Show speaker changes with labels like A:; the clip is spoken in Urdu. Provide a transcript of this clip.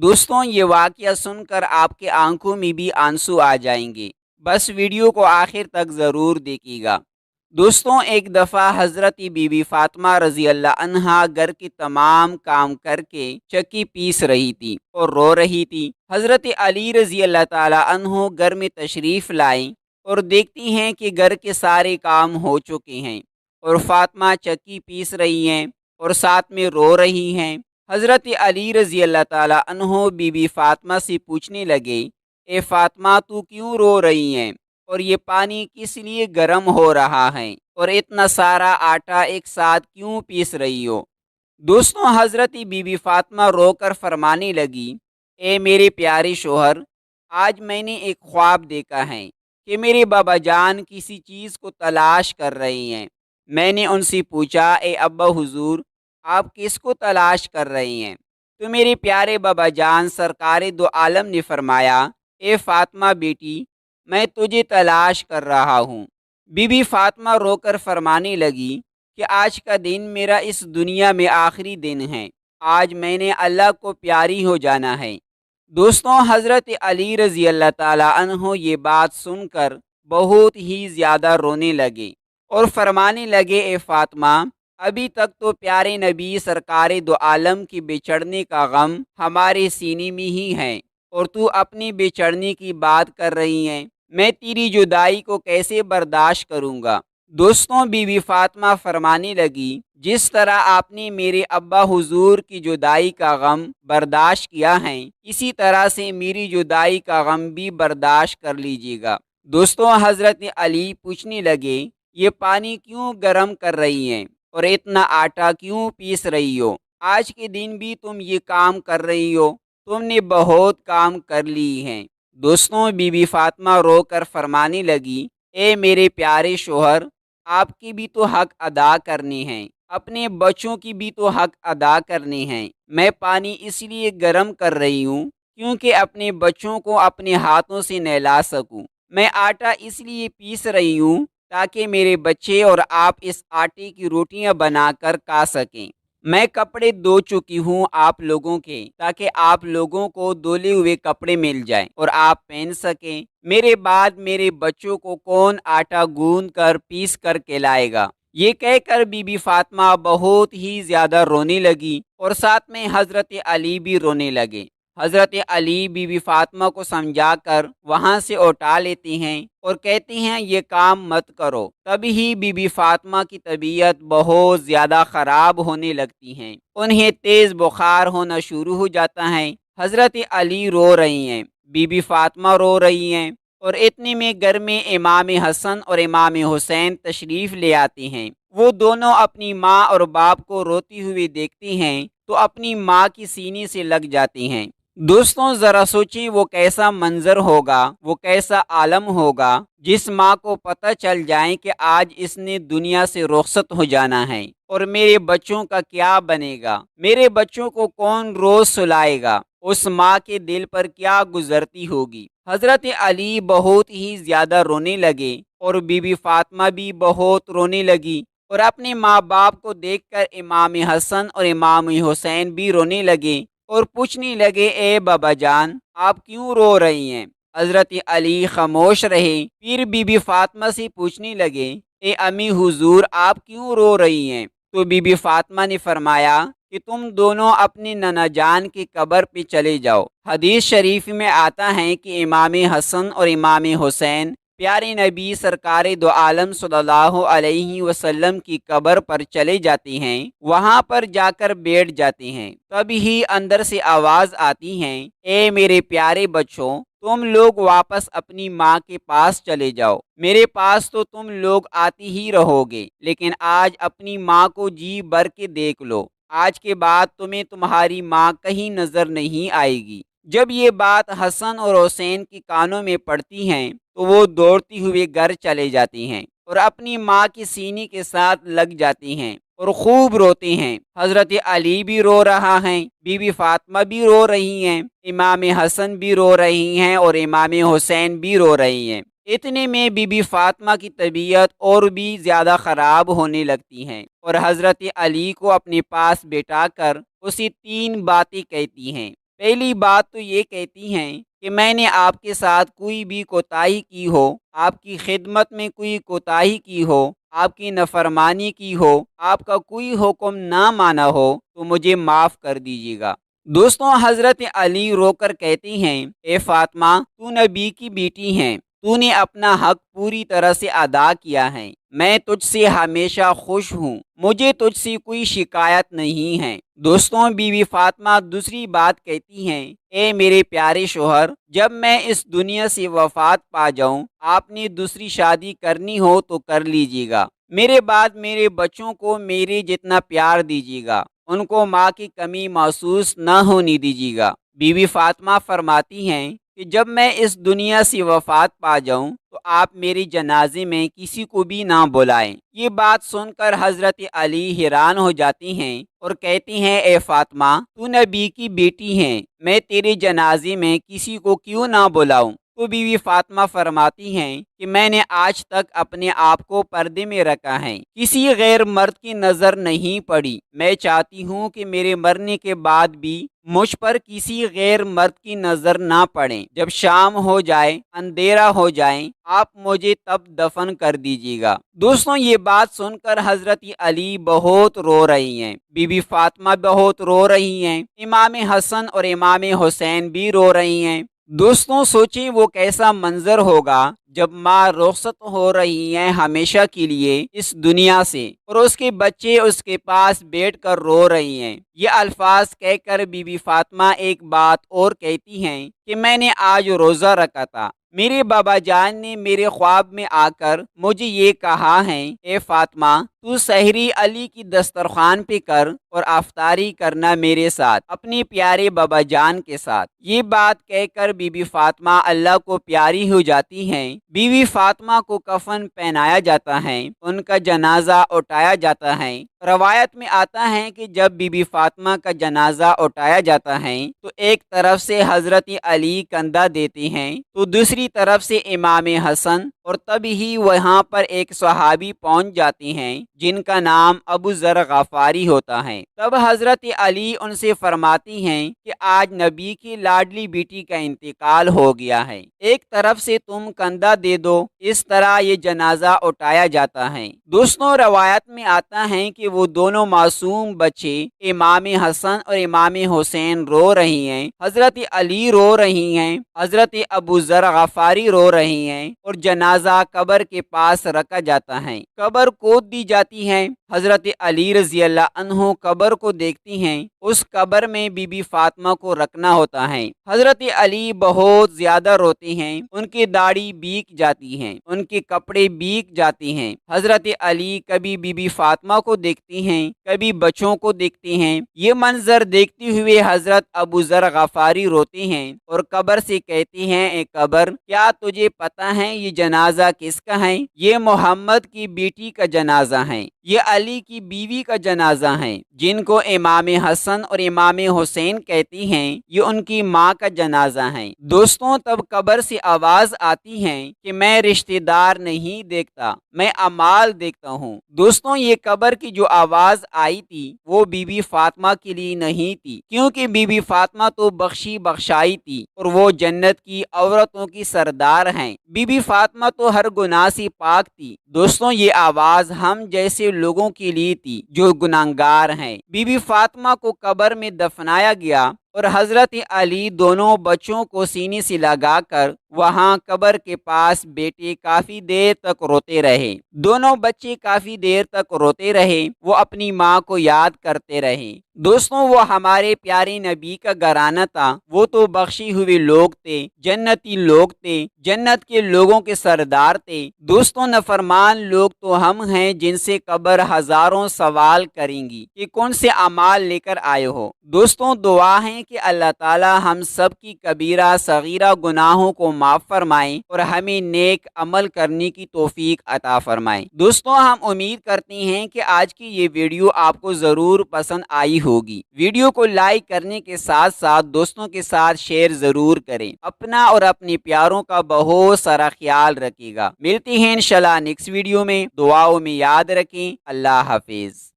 A: دوستوں یہ واقعہ سن کر آپ کے آنکھوں میں بھی آنسو آ جائیں گے، بس ویڈیو کو آخر تک ضرور دیکھیے گا۔ دوستوں ایک دفعہ حضرت بی بی فاطمہ رضی اللہ عنہا گھر کے تمام کام کر کے چکی پیس رہی تھی اور رو رہی تھی۔ حضرت علی رضی اللہ تعالی عنہ گھر میں تشریف لائیں اور دیکھتی ہیں کہ گھر کے سارے کام ہو چکے ہیں اور فاطمہ چکی پیس رہی ہیں اور ساتھ میں رو رہی ہیں۔ حضرت علی رضی اللہ تعالی عنہ بی بی فاطمہ سے پوچھنے لگے، اے فاطمہ تو کیوں رو رہی ہیں اور یہ پانی کس لیے گرم ہو رہا ہے اور اتنا سارا آٹا ایک ساتھ کیوں پیس رہی ہو؟ دوستوں حضرت بی بی فاطمہ رو کر فرمانے لگی، اے میرے پیارے شوہر، آج میں نے ایک خواب دیکھا ہے کہ میرے بابا جان کسی چیز کو تلاش کر رہے ہیں۔ میں نے ان سے پوچھا، اے ابا حضور، آپ کس کو تلاش کر رہے ہیں؟ تو میرے پیارے بابا جان سرکار دو عالم نے فرمایا، اے فاطمہ بیٹی، میں تجھے تلاش کر رہا ہوں۔ بی بی فاطمہ رو کر فرمانے لگی کہ آج کا دن میرا اس دنیا میں آخری دن ہے، آج میں نے اللہ کو پیاری ہو جانا ہے۔ دوستوں حضرت علی رضی اللہ تعالی عنہ یہ بات سن کر بہت ہی زیادہ رونے لگے اور فرمانے لگے، اے فاطمہ، ابھی تک تو پیارے نبی سرکار دو عالم کی بچھڑنے کا غم ہمارے سینے میں ہی ہے اور تو اپنی بچھڑنے کی بات کر رہی ہیں، میں تیری جدائی کو کیسے برداشت کروں گا؟ دوستوں بی بی فاطمہ فرمانے لگی، جس طرح آپ نے میرے ابا حضور کی جدائی کا غم برداشت کیا ہے، اسی طرح سے میری جدائی کا غم بھی برداشت کر لیجیے گا۔ دوستوں حضرت علی پوچھنے لگے، یہ پانی کیوں گرم کر رہی ہیں اور اتنا آٹا کیوں پیس رہی ہو؟ آج کے دن بھی تم یہ کام کر رہی ہو، تم نے بہت کام کر لی ہیں۔ دوستوں بی بی فاطمہ رو کر فرمانے لگی، اے میرے پیارے شوہر، آپ کی بھی تو حق ادا کرنے ہیں، اپنے بچوں کی بھی تو حق ادا کرنے ہیں۔ میں پانی اس لیے گرم کر رہی ہوں کیونکہ اپنے بچوں کو اپنے ہاتھوں سے نہلا سکوں۔ میں آٹا اس لیے پیس رہی ہوں تاکہ میرے بچے اور آپ اس آٹے کی روٹیاں بنا کر کھا سکیں۔ میں کپڑے دھو چکی ہوں آپ لوگوں کے، تاکہ آپ لوگوں کو دھلے ہوئے کپڑے مل جائیں اور آپ پہن سکیں۔ میرے بعد میرے بچوں کو کون آٹا گوندھ کر پیس کر کھلائے گا؟ یہ کہہ کر بی بی فاطمہ بہت ہی زیادہ رونے لگی اور ساتھ میں حضرت علی بھی رونے لگے۔ حضرت علی بی بی فاطمہ کو سمجھا کر وہاں سے اٹھا لیتے ہیں اور کہتے ہیں یہ کام مت کرو۔ تب ہی بی بی فاطمہ کی طبیعت بہت زیادہ خراب ہونے لگتی ہیں، انہیں تیز بخار ہونا شروع ہو جاتا ہے۔ حضرت علی رو رہی ہیں، بی بی فاطمہ رو رہی ہیں اور اتنے میں گھر میں امام حسن اور امام حسین تشریف لے آتے ہیں۔ وہ دونوں اپنی ماں اور باپ کو روتی ہوئی دیکھتے ہیں تو اپنی ماں کی سینے سے لگ جاتی ہیں۔ دوستوں ذرا سوچیں وہ کیسا منظر ہوگا، وہ کیسا عالم ہوگا جس ماں کو پتہ چل جائے کہ آج اس نے دنیا سے رخصت ہو جانا ہے اور میرے بچوں کا کیا بنے گا، میرے بچوں کو کون روز سلائے گا، اس ماں کے دل پر کیا گزرتی ہوگی۔ حضرت علی بہت ہی زیادہ رونے لگے اور بی بی فاطمہ بھی بہت رونے لگی اور اپنے ماں باپ کو دیکھ کر امام حسن اور امام حسین بھی رونے لگے اور پوچھنے لگے، اے بابا جان، آپ کیوں رو رہی ہیں؟ حضرت علی خاموش رہے، پھر بی بی فاطمہ سے پوچھنے لگے، اے امی حضور، آپ کیوں رو رہی ہیں؟ تو بی بی فاطمہ نے فرمایا کہ تم دونوں اپنے نانا جان کی قبر پہ چلے جاؤ۔ حدیث شریف میں آتا ہے کہ امام حسن اور امام حسین پیارے نبی سرکار دو عالم صلی اللہ علیہ وسلم کی قبر پر چلے جاتے ہیں، وہاں پر جا کر بیٹھ جاتے ہیں۔ تب ہی اندر سے آواز آتی ہے، اے میرے پیارے بچوں، تم لوگ واپس اپنی ماں کے پاس چلے جاؤ، میرے پاس تو تم لوگ آتی ہی رہو گے، لیکن آج اپنی ماں کو جی بھر کے دیکھ لو، آج کے بعد تمہیں تمہاری ماں کہیں نظر نہیں آئے گی۔ جب یہ بات حسن اور حسین کی کانوں میں پڑتی ہیں تو وہ دوڑتی ہوئے گھر چلے جاتی ہیں اور اپنی ماں کی سینے کے ساتھ لگ جاتی ہیں اور خوب روتے ہیں۔ حضرت علی بھی رو رہا ہے، بی بی فاطمہ بھی رو رہی ہیں، امام حسن بھی رو رہی ہیں اور امام حسین بھی رو رہی ہیں۔ اتنے میں بی بی فاطمہ کی طبیعت اور بھی زیادہ خراب ہونے لگتی ہے اور حضرت علی کو اپنے پاس بٹھا کر اسے تین باتیں کہتی ہیں۔ پہلی بات تو یہ کہتی ہیں کہ میں نے آپ کے ساتھ کوئی بھی کوتاہی کی ہو، آپ کی خدمت میں کوئی کوتاہی کی ہو، آپ کی نافرمانی کی ہو، آپ کا کوئی حکم نہ مانا ہو تو مجھے معاف کر دیجیے گا۔ دوستوں، حضرت علی رو کر کہتی ہیں، اے فاطمہ، تو نبی کی بیٹی ہیں، تو نے اپنا حق پوری طرح سے ادا کیا ہے، میں تجھ سے ہمیشہ خوش ہوں، مجھے تجھ سے کوئی شکایت نہیں ہے۔ دوستوں، بی بی فاطمہ دوسری بات کہتی ہیں، اے میرے پیارے شوہر، جب میں اس دنیا سے وفات پا جاؤں، آپ نے دوسری شادی کرنی ہو تو کر لیجیے گا، میرے بعد میرے بچوں کو میرے جتنا پیار دیجیے گا، ان کو ماں کی کمی محسوس نہ ہونے دیجیے گا۔ بی بی فاطمہ فرماتی ہیں کہ جب میں اس دنیا سے وفات پا جاؤں تو آپ میری جنازے میں کسی کو بھی نہ بلائیں۔ یہ بات سن کر حضرت علی حیران ہو جاتی ہیں اور کہتی ہیں، اے فاطمہ، تو نبی کی بیٹی ہیں، میں تیرے جنازے میں کسی کو کیوں نہ بلاؤں؟ تو بی بی فاطمہ فرماتی ہیں کہ میں نے آج تک اپنے آپ کو پردے میں رکھا ہے، کسی غیر مرد کی نظر نہیں پڑی، میں چاہتی ہوں کہ میرے مرنے کے بعد بھی مجھ پر کسی غیر مرد کی نظر نہ پڑے، جب شام ہو جائے، اندھیرا ہو جائے، آپ مجھے تب دفن کر دیجیے گا۔ دوستوں، یہ بات سن کر حضرت علی بہت رو رہی ہیں، بی بی فاطمہ بہت رو رہی ہیں، امام حسن اور امام حسین بھی رو رہی ہیں۔ دوستوں، سوچیں وہ کیسا منظر ہوگا جب ماں رخصت ہو رہی ہیں ہمیشہ کے لیے اس دنیا سے، اور اس کے بچے اس کے پاس بیٹھ کر رو رہی ہیں۔ یہ الفاظ کہہ کر بی بی فاطمہ ایک بات اور کہتی ہیں کہ میں نے آج روزہ رکھا تھا، میرے بابا جان نے میرے خواب میں آ کر مجھے یہ کہا ہے، اے فاطمہ، تو سحری علی کی دسترخوان پہ کر اور افطاری کرنا میرے ساتھ، اپنے پیارے بابا جان کے ساتھ۔ یہ بات کہہ کر بی بی فاطمہ اللہ کو پیاری ہو جاتی ہیں۔ بی بی فاطمہ کو کفن پہنایا جاتا ہے، ان کا جنازہ اٹھایا جاتا ہے۔ روایت میں آتا ہے کہ جب بی بی فاطمہ کا جنازہ اٹھایا جاتا ہے تو ایک طرف سے حضرت علی کندھا دیتے ہیں تو دوسری طرف سے امام حسن، اور تب ہی وہاں پر ایک صحابی پہنچ جاتے ہیں جن کا نام ابو ذر غفاری ہوتا ہے۔ تب حضرت علی ان سے فرماتی ہیں کہ آج نبی کی لاڈلی بیٹی کا انتقال ہو گیا ہے، ایک طرف سے تم کندھا دے دو، اس طرح یہ جنازہ اٹھایا جاتا ہے۔ دوستوں، روایت میں آتا ہے کہ وہ دونوں معصوم بچے امام حسن اور امام حسین رو رہی ہیں، حضرت علی رو رہی ہیں، حضرت ابو ذر غفاری رو رہی ہیں، اور جنازہ قبر کے پاس رکھا جاتا ہے، قبر کھود دی جاتی ہے۔ حضرت علی رضی اللہ عنہ قبر کو دیکھتی ہیں، اس قبر میں بی بی فاطمہ کو رکھنا ہوتا ہے۔ حضرت علی بہت زیادہ روتے ہیں، ان کی داڑھی بھیگ جاتی ہیں، ان کے کپڑے بھیگ جاتی ہیں۔ حضرت علی کبھی بی بی فاطمہ کو دیکھتی ہیں، کبھی بچوں کو دیکھتے ہیں۔ یہ منظر دیکھتے ہوئے حضرت ابو ذر غفاری روتے ہیں اور قبر سے کہتے ہیں، اے قبر، کیا تجھے پتہ ہے یہ جنازہ کس کا ہے؟ یہ محمد کی بیٹی کا جنازہ ہے، یہ علی کی بیوی کا جنازہ ہے، جن کو امام حسن اور امام حسین کہتی ہیں، یہ ان کی ماں کا جنازہ ہے۔ دوستوں، تب قبر سے آواز آتی ہے کہ میں رشتہ دار نہیں دیکھتا، میں اعمال دیکھتا ہوں۔ دوستوں، یہ قبر کی جو آواز آئی تھی وہ بی بی فاطمہ کے لیے نہیں تھی، کیونکہ بی بی فاطمہ تو بخشی بخشائی تھی اور وہ جنت کی عورتوں کی سردار ہیں۔ بی بی فاطمہ تو ہر گناہ سے پاک تھی۔ دوستوں، یہ آواز ہم جیسے لوگوں کے لیے تھی جو گناہگار ہیں۔ بی بی فاطمہ کو قبر میں دفنایا گیا اور حضرت علی دونوں بچوں کو سینے سے لگا کر وہاں قبر کے پاس بیٹے کافی دیر تک روتے رہے۔ دونوں بچے کافی دیر تک روتے رہے، وہ اپنی ماں کو یاد کرتے رہے۔ دوستوں، وہ ہمارے پیارے نبی کا گھرانہ تھا، وہ تو بخشی ہوئے لوگ تھے، جنتی لوگ تھے، جنت کے لوگوں کے سردار تھے۔ دوستوں، نافرمان لوگ تو ہم ہیں جن سے قبر ہزاروں سوال کریں گی کہ کون سے اعمال لے کر آئے ہو۔ دوستوں، دعا ہے کہ اللہ تعالی ہم سب کی کبیرہ صغیرہ گناہوں کو معاف فرمائیں اور ہمیں نیک عمل کرنے کی توفیق عطا فرمائیں۔ دوستوں، ہم امید کرتے ہیں کہ آج کی یہ ویڈیو آپ کو ضرور پسند آئی ہوگی۔ ویڈیو کو لائک کرنے کے ساتھ ساتھ دوستوں کے ساتھ شیئر ضرور کریں۔ اپنا اور اپنے پیاروں کا بہت سارا خیال رکھیے گا۔ ملتے ہیں انشاءاللہ نیکسٹ ویڈیو میں، دعاؤں میں یاد رکھیں۔ اللہ حافظ۔